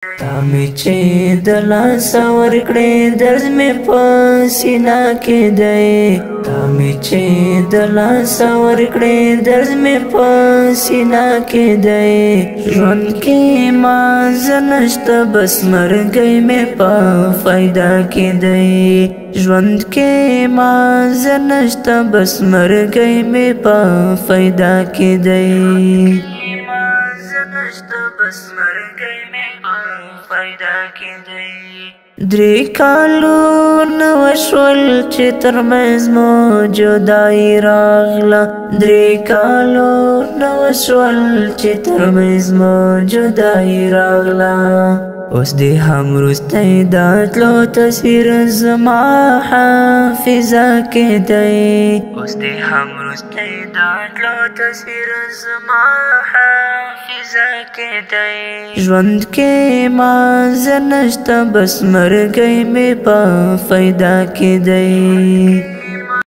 تامي چې د لاسه ورکړې درد مې په سینه کې دی تامي چې د لاسه ورکړې درد مې په سینه کې دی ژوند کې مازه نشته بس مرګی مې په فایده کې دی ژوند کې مازه نشته بس مرګی مې په فایده کې دی درې کالو نو شول چې ترمنځ مو جدایي راغله درې کالو نو شول چې ترمنځ مو جدایي راغله اوس دې هم وروستی دا تلو تصویر زما حافظه کې دی اوس دې هم وروستی دا تلو تصویر زما حافظه کې دی ژوند کې مازه نشته بس مرګی مې په فایده کې دی